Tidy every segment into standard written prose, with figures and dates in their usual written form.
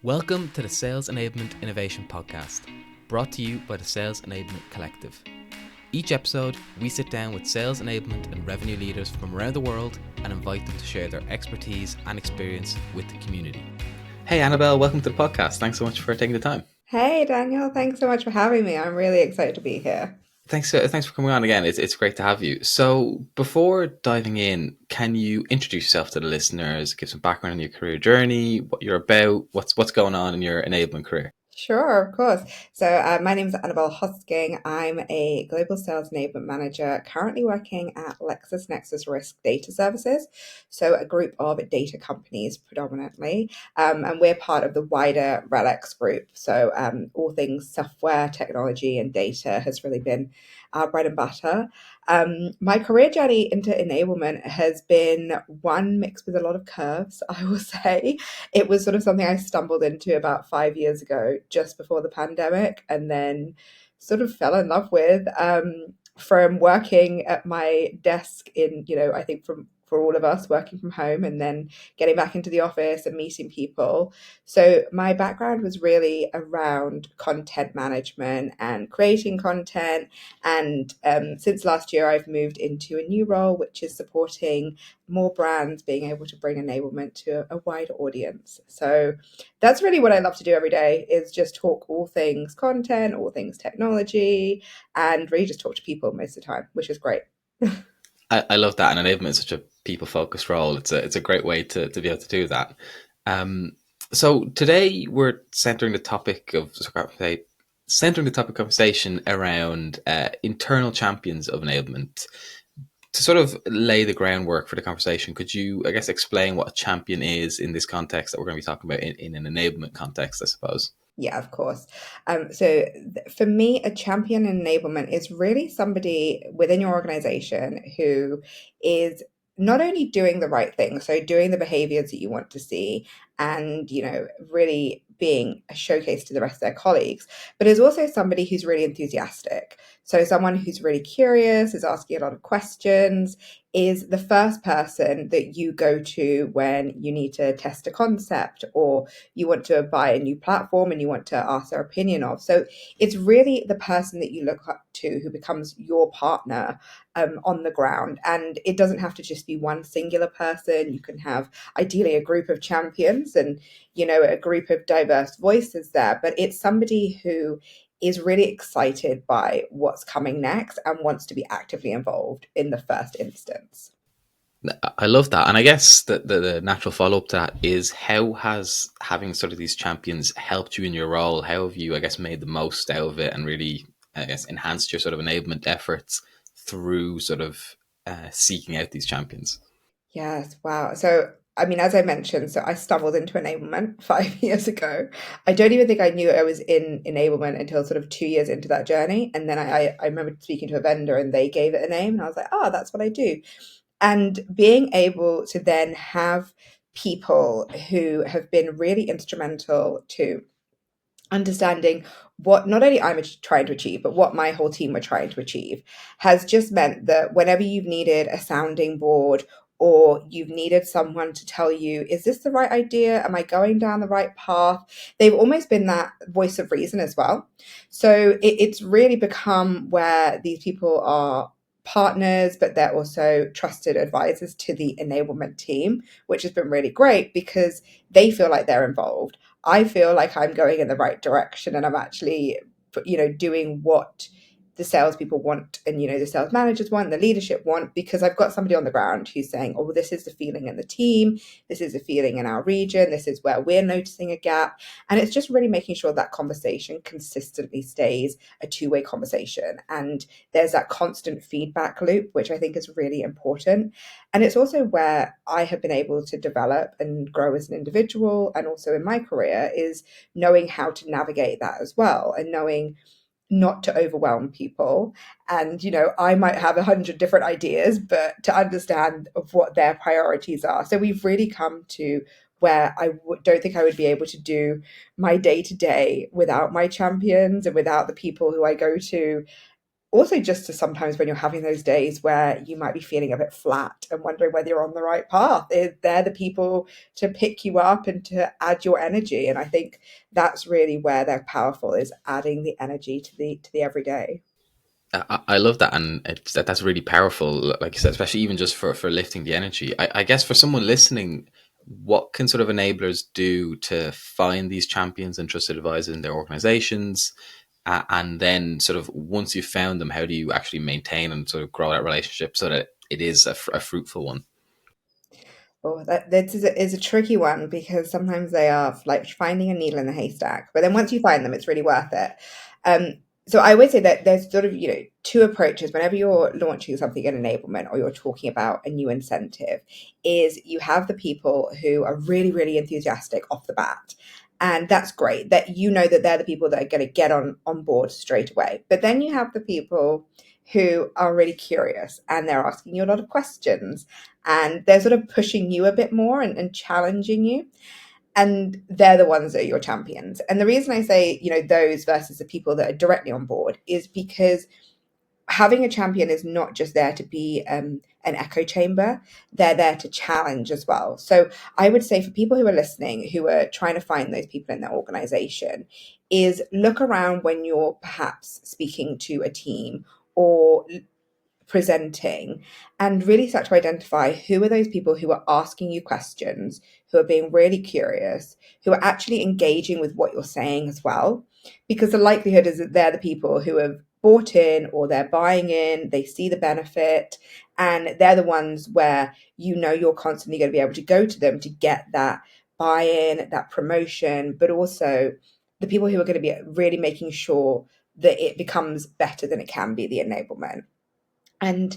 Welcome to the Sales Enablement Innovation Podcast, brought to you by the Sales Enablement Collective. Each episode, we sit down with sales enablement and revenue leaders from around the world and invite them to share their expertise and experience with the community. Hey Annabel, welcome to the podcast. Thanks so much for taking the time. Hey Daniel, thanks so much for having me. I'm really excited to be here. Thanks for coming on again. It's great to have you. So before diving in, can you introduce yourself to the listeners, give some background on your career journey, what you're about, what's going on in your enablement career? Sure, of course. So, my name is Annabel Hosking. I'm a global sales enablement manager currently working at LexisNexis Risk Data Services, so a group of data companies predominantly. And we're part of the wider RELX group. So, all things software, technology, and data has really been our bread and butter. My career journey into enablement has been one mixed with a lot of curves, I will say. It was sort of something I stumbled into about 5 years ago, just before the pandemic, and then sort of fell in love with from working at my desk in, I think for all of us working from home and then getting back into the office and meeting people. So my background was really around content management and creating content. And since last year, I've moved into a new role, which is supporting more brands being able to bring enablement to a wider audience. So that's really what I love to do every day, is just talk all things content, all things technology, and really just talk to people most of the time, which is great. I love that, and enablement is such a people-focused role. It's a great way to be able to do that. So today we're centering the topic of conversation around internal champions of enablement. To sort of lay the groundwork for the conversation, could you, I guess, explain what a champion is in this context that we're going to be talking about in an enablement context, I suppose? Yeah, of course. For me, a champion in enablement is really somebody within your organization who is not only doing the right thing, so doing the behaviors that you want to see and, really being a showcase to the rest of their colleagues, but is also somebody who's really enthusiastic. So someone who's really curious, is asking a lot of questions, is the first person that you go to when you need to test a concept or you want to buy a new platform and you want to ask their opinion of. So it's really the person that you look up to who becomes your partner on the ground. And it doesn't have to just be one singular person. You can have ideally a group of champions and, a group of diverse voices there, but it's somebody who is really excited by what's coming next and wants to be actively involved in the first instance. I love that. And I guess that the natural follow up to that is, how has having sort of these champions helped you in your role? How have you, I guess, made the most out of it and really, I guess, enhanced your sort of enablement efforts through sort of seeking out these champions? Yes, wow. So, I mean, as I mentioned, so I stumbled into enablement 5 years ago. I don't even think I knew I was in enablement until sort of 2 years into that journey. And then I remember speaking to a vendor and they gave it a name, and I was like, oh, that's what I do. And being able to then have people who have been really instrumental to understanding what not only I'm trying to achieve, but what my whole team were trying to achieve, has just meant that whenever you've needed a sounding board or you've needed someone to tell you, is this the right idea? Am I going down the right path? They've almost been that voice of reason as well. So it's really become where these people are partners, but they're also trusted advisors to the enablement team, which has been really great because they feel like they're involved. I feel like I'm going in the right direction and I'm actually, doing what the salespeople want and, the sales managers want, the leadership want, because I've got somebody on the ground who's saying, oh, well, this is the feeling in the team. This is the feeling in our region. This is where we're noticing a gap. And it's just really making sure that conversation consistently stays a two-way conversation. And there's that constant feedback loop, which I think is really important. And it's also where I have been able to develop and grow as an individual and also in my career, is knowing how to navigate that as well and knowing not to overwhelm people. And, I might have 100 different ideas, but to understand of what their priorities are. So we've really come to where don't think I would be able to do my day to day without my champions and without the people who I go to also just to sometimes when you're having those days where you might be feeling a bit flat and wondering whether you're on the right path, they're the people to pick you up and to add your energy. And I think that's really where they're powerful, is adding the energy to the everyday. I love that, and that's really powerful. Like you said, especially even just for lifting the energy. I guess for someone listening, what can sort of enablers do to find these champions and trusted advisors in their organizations? And then, sort of once you've found them, how do you actually maintain and sort of grow that relationship so that it is a fruitful one? Oh, is a tricky one, because sometimes they are like finding a needle in the haystack. But then once you find them, it's really worth it. Um, so I would say that there's sort of, two approaches whenever you're launching something in enablement or you're talking about a new incentive. Is you have the people who are really, really enthusiastic off the bat. And that's great that that they're the people that are going to get on board straight away. But then you have the people who are really curious and they're asking you a lot of questions and they're sort of pushing you a bit more and challenging you, and they're the ones that are your champions. And the reason I say those versus the people that are directly on board is because having a champion is not just there to be an echo chamber. They're there to challenge as well. So I would say for people who are listening, who are trying to find those people in their organization, is look around when you're perhaps speaking to a team or presenting, and really start to identify who are those people who are asking you questions, who are being really curious, who are actually engaging with what you're saying as well. Because the likelihood is that they're the people who have bought in, or they're buying in, they see the benefit, and they're the ones where you're constantly going to be able to go to them to get that buy-in, that promotion, but also the people who are going to be really making sure that it becomes better than it can be, the enablement. And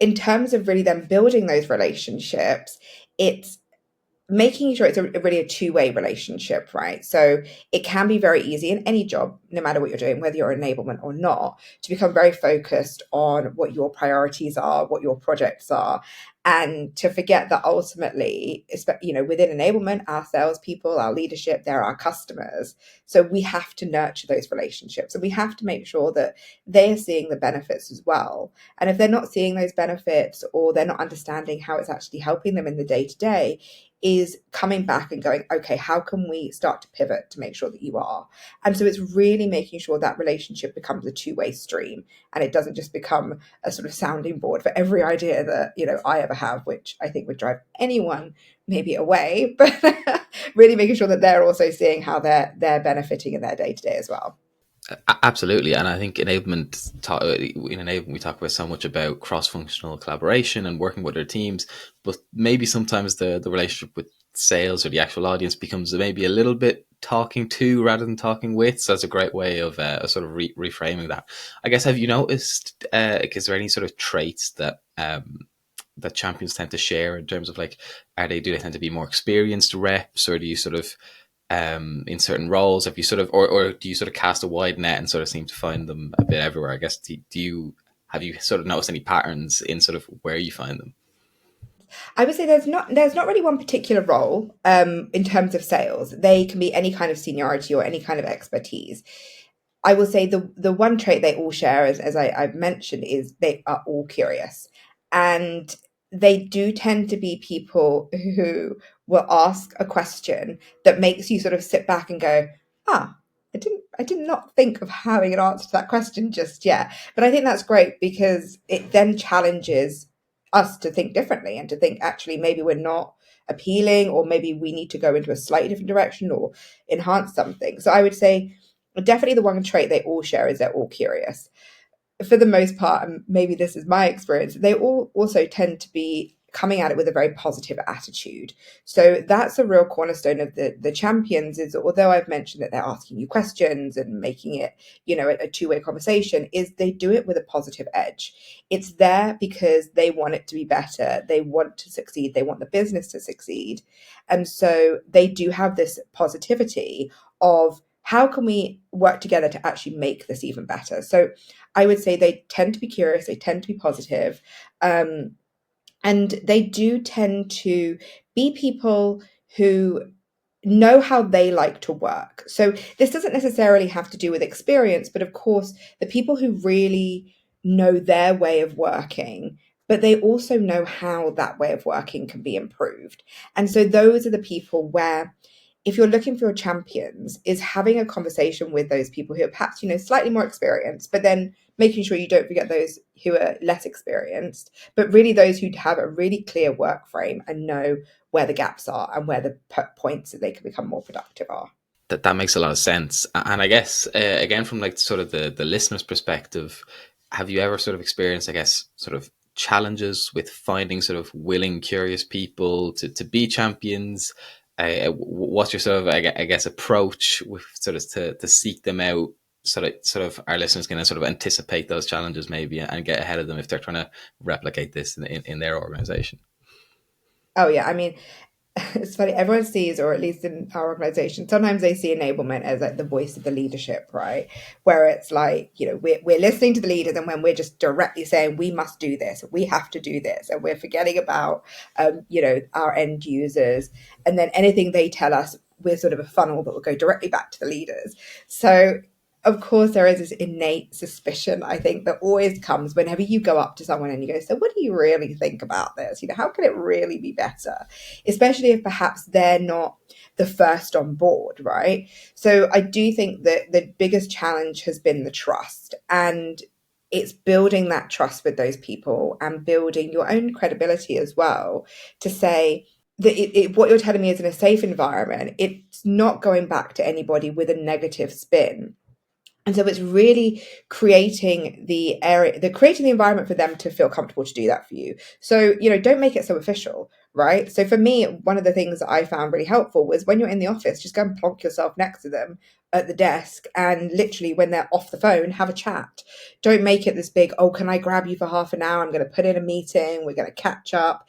in terms of really then building those relationships, it's making sure it's really a two-way relationship, right? So it can be very easy in any job, no matter what you're doing, whether you're enablement or not, to become very focused on what your priorities are, what your projects are, and to forget that ultimately, within enablement, our salespeople, our leadership, they're our customers. So we have to nurture those relationships, and we have to make sure that they are seeing the benefits as well. And if they're not seeing those benefits, or they're not understanding how it's actually helping them in the day to day, is coming back and going, okay, how can we start to pivot to make sure that you are? And so it's really making sure that relationship becomes a two-way stream, and it doesn't just become a sort of sounding board for every idea that, I ever have, which I think would drive anyone maybe away, but really making sure that they're also seeing how they're benefiting in their day-to-day as well. Absolutely, and I think in enablement we talk about so much about cross-functional collaboration and working with our teams, but maybe sometimes the relationship with sales or the actual audience becomes maybe a little bit talking to rather than talking with. So that's a great way of sort of reframing that. I guess, have you noticed? Is there any sort of traits that champions tend to share in terms of, like, do they tend to be more experienced reps, or do you sort of in certain roles? Have you sort of, or do you sort of cast a wide net and sort of seem to find them a bit everywhere? I guess, do you, have you sort of noticed any patterns in sort of where you find them? I would say there's not really one particular role in terms of sales. They can be any kind of seniority or any kind of expertise. I will say the one trait they all share, as I've mentioned, is they are all curious. And they do tend to be people who will ask a question that makes you sort of sit back and go, ah, I did not think of having an answer to that question just yet. But I think that's great, because it then challenges us to think differently and to think, actually, maybe we're not appealing, or maybe we need to go into a slightly different direction or enhance something. So I would say definitely the one trait they all share is they're all curious. For the most part, and maybe this is my experience, they all also tend to be coming at it with a very positive attitude. So that's a real cornerstone of the champions, is although I've mentioned that they're asking you questions and making it, a two-way conversation, is they do it with a positive edge. It's there because they want it to be better. They want to succeed. They want the business to succeed. And so they do have this positivity of, how can we work together to actually make this even better? So I would say they tend to be curious, they tend to be positive, and they do tend to be people who know how they like to work. So this doesn't necessarily have to do with experience, but of course, the people who really know their way of working, but they also know how that way of working can be improved. And so those are the people where, if you're looking for your champions, is having a conversation with those people who are perhaps, slightly more experienced, but then making sure you don't forget those who are less experienced, but really those who have a really clear work frame and know where the gaps are and where the points that they can become more productive are. That makes a lot of sense. And I guess again, from like sort of the listener's perspective, have you ever sort of experienced, I guess, sort of challenges with finding sort of willing, curious people to be champions? What's your sort of, I guess, approach with sort of to seek them out, so that sort of our listeners can sort of anticipate those challenges maybe and get ahead of them if they're trying to replicate this in their organization? Oh yeah, I mean, it's funny, everyone sees, or at least in our organization, sometimes they see enablement as like the voice of the leadership, right? Where it's like, we're listening to the leaders, and when we're just directly saying we must do this, we have to do this, and we're forgetting about our end users, and then anything they tell us, we're sort of a funnel that will go directly back to the leaders. So of course there is this innate suspicion, I think, that always comes whenever you go up to someone and you go, so what do you really think about this? How can it really be better? Especially if perhaps they're not the first on board, right? So I do think that the biggest challenge has been the trust, and it's building that trust with those people and building your own credibility as well, to say that what you're telling me is in a safe environment. It's not going back to anybody with a negative spin. And so it's really creating creating the environment for them to feel comfortable to do that for you. So, don't make it so official, right? So for me, one of the things that I found really helpful was when you're in the office, just go and plonk yourself next to them at the desk, and literally when they're off the phone, have a chat. Don't make it this big, oh, can I grab you for half an hour? I'm going to put in a meeting. We're going to catch up.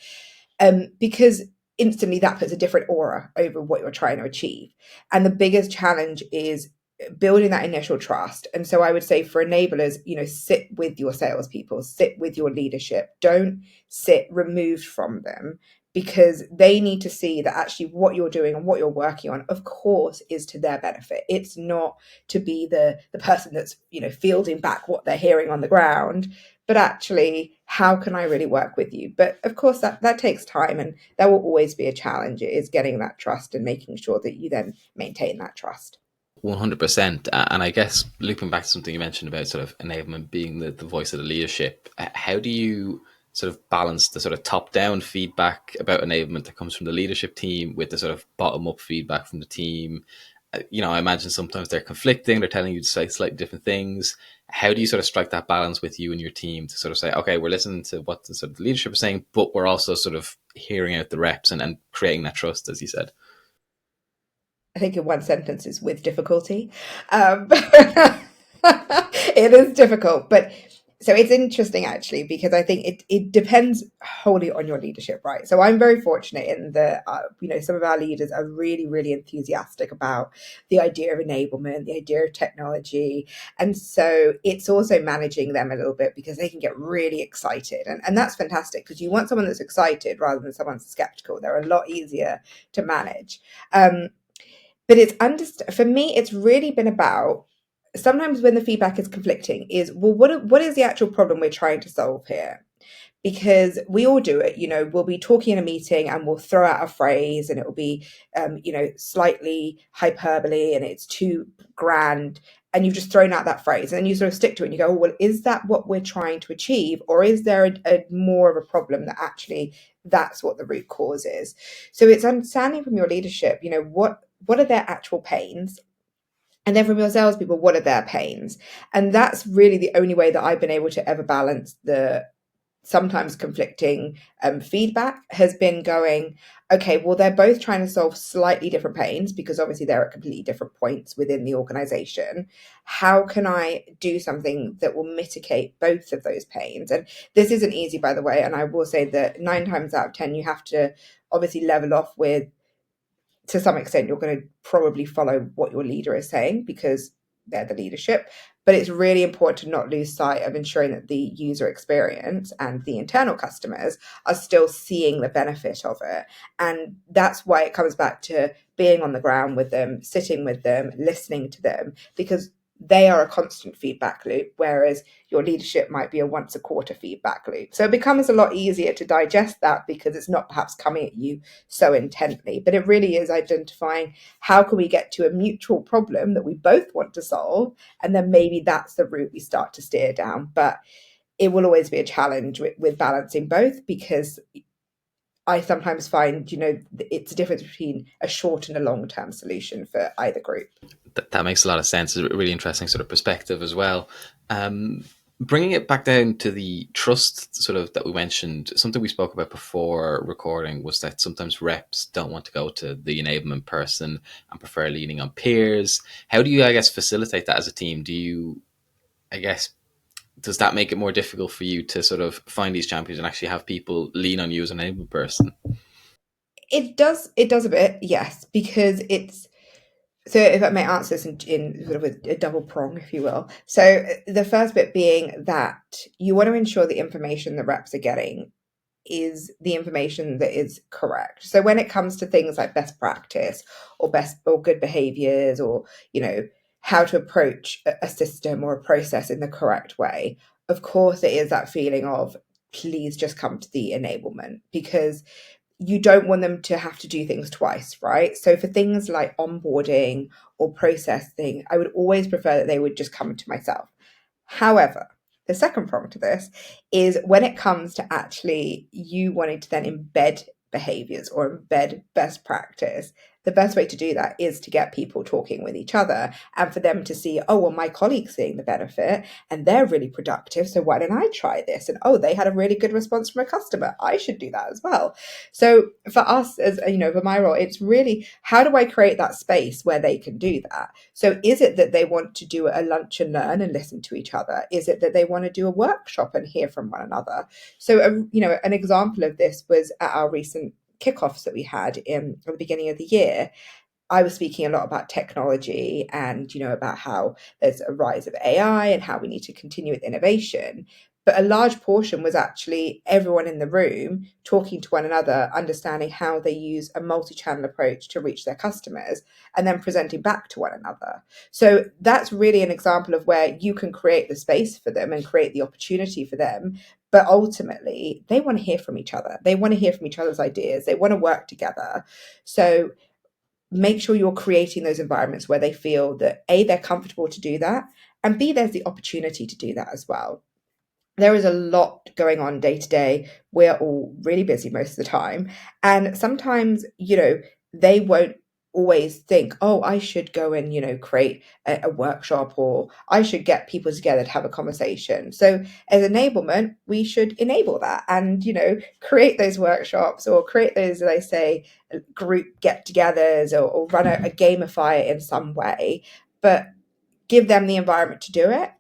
Because instantly that puts a different aura over what you're trying to achieve. And the biggest challenge is building that initial trust. And so I would say for enablers, sit with your salespeople, sit with your leadership. Don't sit removed from them, because they need to see that actually what you're doing and what you're working on, of course, is to their benefit. It's not to be the person that's, fielding back what they're hearing on the ground, but actually, how can I really work with you? But of course, that takes time, and that will always be a challenge. It is getting that trust and making sure that you then maintain that trust. 100%. And I guess looping back to something you mentioned about sort of enablement being the voice of the leadership, how do you sort of balance the sort of top down feedback about enablement that comes from the leadership team with the sort of bottom up feedback from the team? I imagine sometimes they're conflicting, they're telling you to say slightly different things. How do you sort of strike that balance with you and your team to sort of say, okay, we're listening to what the sort of leadership is saying, but we're also sort of hearing out the reps and creating that trust, as you said? I think in one sentence is with difficulty. It is difficult, but so it's interesting actually, because I think it depends wholly on your leadership, right? So I'm very fortunate in that, some of our leaders are really, really enthusiastic about the idea of enablement, the idea of technology. And so it's also managing them a little bit, because they can get really excited. And that's fantastic, because you want someone that's excited rather than someone that's skeptical. They're a lot easier to manage. But for me, it's really been about, sometimes when the feedback is conflicting, is, well, what is the actual problem we're trying to solve here? Because we all do it. We'll be talking in a meeting and we'll throw out a phrase, and it will be slightly hyperbole, and it's too grand, and you've just thrown out that phrase, and then you sort of stick to it and you go, oh, well, is that what we're trying to achieve, or is there a more of a problem that actually that's what the root cause is? So it's understanding from your leadership, what are their actual pains, and then from your salespeople, what are their pains? And that's really the only way that I've been able to ever balance the sometimes conflicting feedback, has been going, okay, well, they're both trying to solve slightly different pains, because obviously they're at completely different points within the organization. How can I do something that will mitigate both of those pains? And this isn't easy, by the way. And I will say that 9 times out of 10, you have to obviously level off with, to some extent, you're going to probably follow what your leader is saying, because they're the leadership. But it's really important to not lose sight of ensuring that the user experience and the internal customers are still seeing the benefit of it. And that's why it comes back to being on the ground with them, sitting with them, listening to them, because they are a constant feedback loop, whereas your leadership might be a once a quarter feedback loop. So it becomes a lot easier to digest that because it's not perhaps coming at you so intently, but it really is identifying how can we get to a mutual problem that we both want to solve, and then maybe that's the route we start to steer down. But it will always be a challenge with balancing both, because I sometimes find, it's a difference between a short and a long term solution for either group. That makes a lot of sense. It's a really interesting sort of perspective as well. Bringing it back down to the trust sort of that we mentioned, something we spoke about before recording was that sometimes reps don't want to go to the enablement person and prefer leaning on peers. How do you, I guess, facilitate that as a team? Do you, I guess, does that make it more difficult for you to sort of find these champions and actually have people lean on you as an enablement person? It does a bit, yes, because it's, so if I may answer this in sort of a double prong, if you will. So the first bit being that you want to ensure the information the reps are getting is the information that is correct. So when it comes to things like best practice or good behaviors, or, how to approach a system or a process in the correct way, of course it is that feeling of, please just come to the enablement, because you don't want them to have to do things twice, right? So for things like onboarding or processing, I would always prefer that they would just come to myself. However, the second prong to this is when it comes to actually you wanting to then embed behaviors or embed best practice, the best way to do that is to get people talking with each other and for them to see, oh, well, my colleague's seeing the benefit and they're really productive. So why don't I try this? And oh, they had a really good response from a customer. I should do that as well. So for us, as for my role, it's really, how do I create that space where they can do that? So is it that they want to do a lunch and learn and listen to each other? Is it that they want to do a workshop and hear from one another? So, an example of this was at our recent kickoffs that we had at the beginning of the year. I was speaking a lot about technology and, about how there's a rise of AI and how we need to continue with innovation. But a large portion was actually everyone in the room talking to one another, understanding how they use a multi-channel approach to reach their customers, and then presenting back to one another. So that's really an example of where you can create the space for them and create the opportunity for them. But ultimately, they want to hear from each other. They want to hear from each other's ideas. They want to work together. So make sure you're creating those environments where they feel that A, they're comfortable to do that, and B, there's the opportunity to do that as well. There is a lot going on day to day. We're all really busy most of the time. And sometimes, they won't always think, oh, I should go and, create a workshop, or I should get people together to have a conversation. So as enablement, we should enable that and, create those workshops or create those, as I say, group get togethers, or run a gamify it in some way. But give them the environment to do it.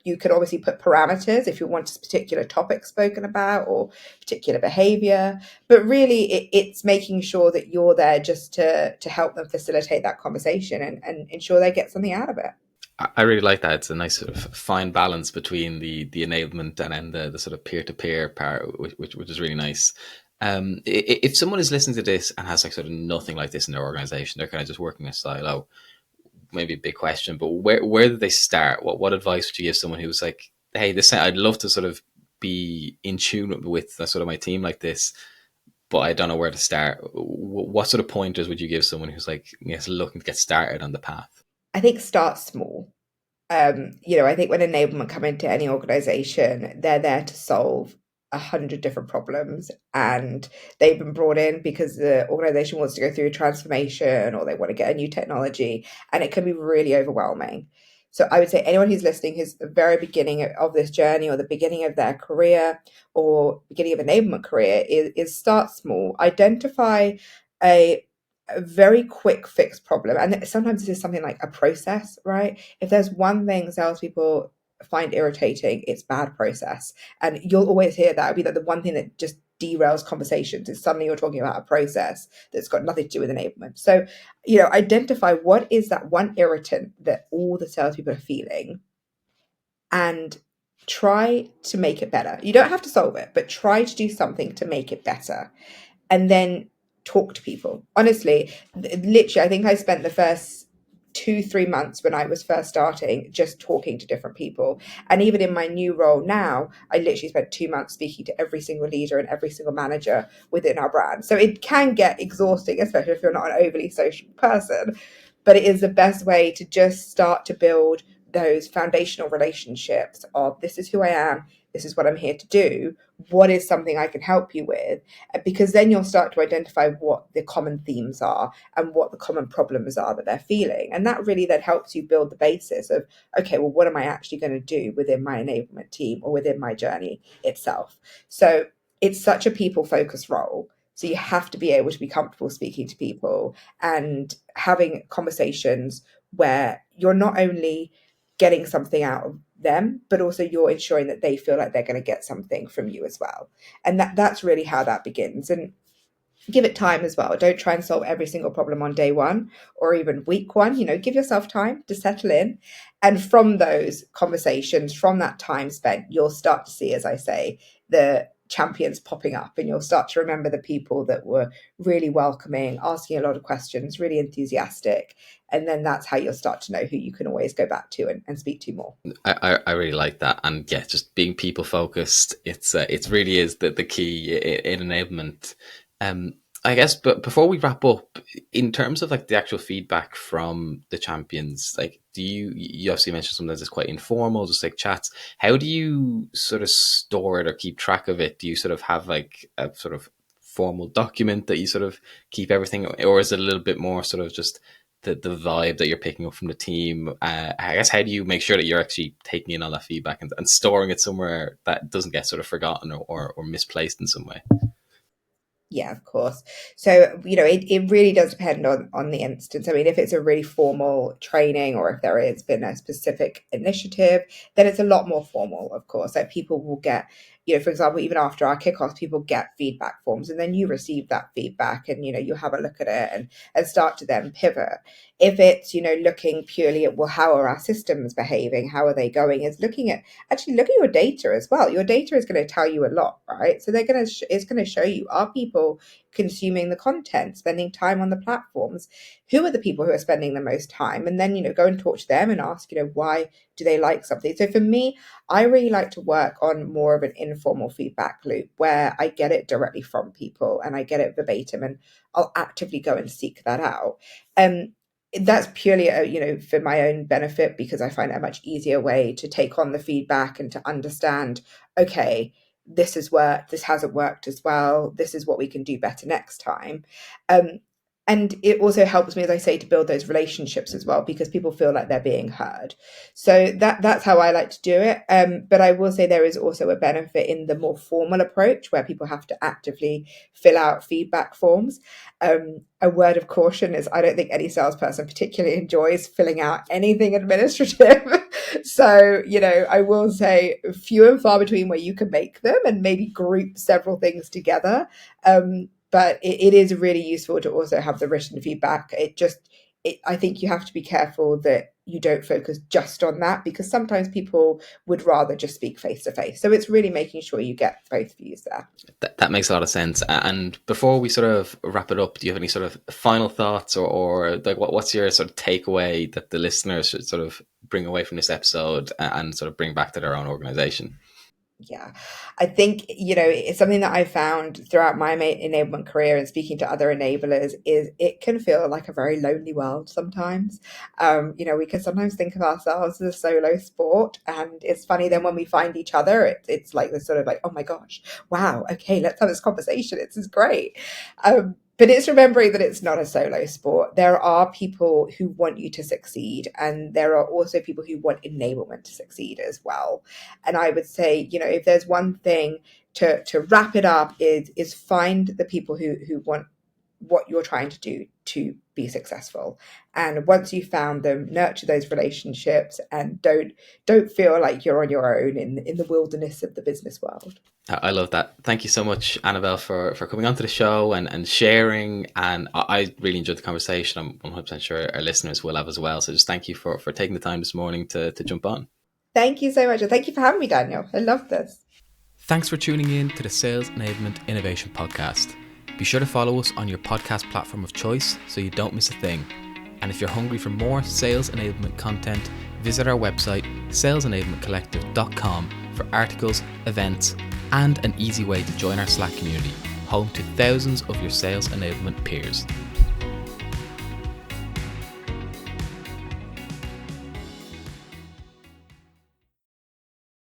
You could obviously put parameters if you want a particular topic spoken about or particular behavior, but really it's making sure that you're there just to help them facilitate that conversation and ensure they get something out of it. I really like that. It's a nice sort of fine balance between the enablement and then the sort of peer to peer part, which is really nice. If someone is listening to this and has like sort of nothing like this in their organization, they're kind of just working a silo. Maybe a big question, but where do they start? What advice would you give someone who's like, hey, this I'd love to sort of be in tune with sort of my team like this, but I don't know where to start. What sort of pointers would you give someone who's like, yes, looking to get started on the path? I think start small. I think when enablement come into any organization, they're there to solve 100 different problems, and they've been brought in because the organization wants to go through a transformation or they want to get a new technology, and it can be really overwhelming. So I would say anyone who's listening who's the very beginning of this journey or the beginning of their career or beginning of enablement career is start small, identify a very quick fix problem. And sometimes this is something like a process, right? If there's one thing salespeople find irritating, it's bad process. And you'll always hear that. It'll be the one thing that just derails conversations. It's suddenly you're talking about a process that's got nothing to do with enablement. So, identify what is that one irritant that all the salespeople are feeling, and try to make it better. You don't have to solve it, but try to do something to make it better. And then talk to people. Honestly, literally, I think I spent the first 2-3 months when I was first starting just talking to different people. And even in my new role now, I literally spent 2 months speaking to every single leader and every single manager within our brand. So it can get exhausting, especially if you're not an overly social person, but it is the best way to just start to build those foundational relationships of, this is who I am, this is what I'm here to do, what is something I can help you with, because then you'll start to identify what the common themes are and what the common problems are that they're feeling. And that really then helps you build the basis of, okay, well, what am I actually going to do within my enablement team or within my journey itself? So it's such a people focused role. So you have to be able to be comfortable speaking to people and having conversations where you're not only getting something out of them, but also you're ensuring that they feel like they're going to get something from you as well. And that's really how that begins. And give it time as well. Don't try and solve every single problem on day one or even week one. Give yourself time to settle in. And from those conversations, from that time spent, you'll start to see, as I say, the champions popping up, and you'll start to remember the people that were really welcoming, asking a lot of questions, really enthusiastic. And then that's how you'll start to know who you can always go back to and speak to more. I really like that, and yeah, just being people focused. It really is the key in enablement. I guess, but before we wrap up, in terms of like the actual feedback from the champions, like, do you obviously mentioned sometimes it's quite informal, just like chats. How do you sort of store it or keep track of it? Do you sort of have like a sort of formal document that you sort of keep everything, or is it a little bit more sort of just the vibe that you're picking up from the team? I guess, how do you make sure that you're actually taking in all that feedback and storing it somewhere that doesn't get sort of forgotten or misplaced in some way? Yeah, of course. So, it really does depend on the instance. I mean, if it's a really formal training or if there has been a specific initiative, then it's a lot more formal, of course. Like, people will get, for example, even after our kickoffs, people get feedback forms, and then you receive that feedback, and, you have a look at it and start to then pivot. If it's, looking purely at, well, how are our systems behaving? How are they going? Is looking at, actually look at your data as well. Your data is going to tell you a lot, right? So it's going to show you, are people consuming the content, spending time on the platforms? Who are the people who are spending the most time? And then, go and talk to them and ask, why do they like something? So for me, I really like to work on more of an informal feedback loop where I get it directly from people and I get it verbatim, and I'll actively go and seek that out. That's purely, for my own benefit, because I find it a much easier way to take on the feedback and to understand, okay, this has worked, this hasn't worked as well, this is what we can do better next time. And it also helps me, as I say, to build those relationships as well, because people feel like they're being heard. So that's how I like to do it. But I will say there is also a benefit in the more formal approach where people have to actively fill out feedback forms. A word of caution is, I don't think any salesperson particularly enjoys filling out anything administrative. So, I will say few and far between where you can make them and maybe group several things together. But it is really useful to also have the written feedback. I think you have to be careful that you don't focus just on that, because sometimes people would rather just speak face to face. So it's really making sure you get both views there. That makes a lot of sense. And before we sort of wrap it up, do you have any sort of final thoughts, or like what's your sort of takeaway that the listeners should sort of bring away from this episode and sort of bring back to their own organization? Yeah, I think, it's something that I found throughout my enablement career and speaking to other enablers, is it can feel like a very lonely world sometimes. We can sometimes think of ourselves as a solo sport, and it's funny then when we find each other, it's like this sort of like, oh my gosh, wow, okay, let's have this conversation. This is great. But it's remembering that it's not a solo sport. There are people who want you to succeed, and there are also people who want enablement to succeed as well. And I would say, if there's one thing to wrap it up, is find the people who want what you're trying to do to be successful. And once you've found them, nurture those relationships, and don't feel like you're on your own in the wilderness of the business world. I love that. Thank you so much, Annabel, for coming onto the show and sharing. And I really enjoyed the conversation. I'm 100% sure our listeners will have as well. So just thank you for taking the time this morning to jump on. Thank you so much. And thank you for having me, Daniel. I love this. Thanks for tuning in to the Sales Enablement Innovation Podcast. Be sure to follow us on your podcast platform of choice so you don't miss a thing. And if you're hungry for more sales enablement content, visit our website, salesenablementcollective.com, for articles, events, and an easy way to join our Slack community, home to thousands of your sales enablement peers.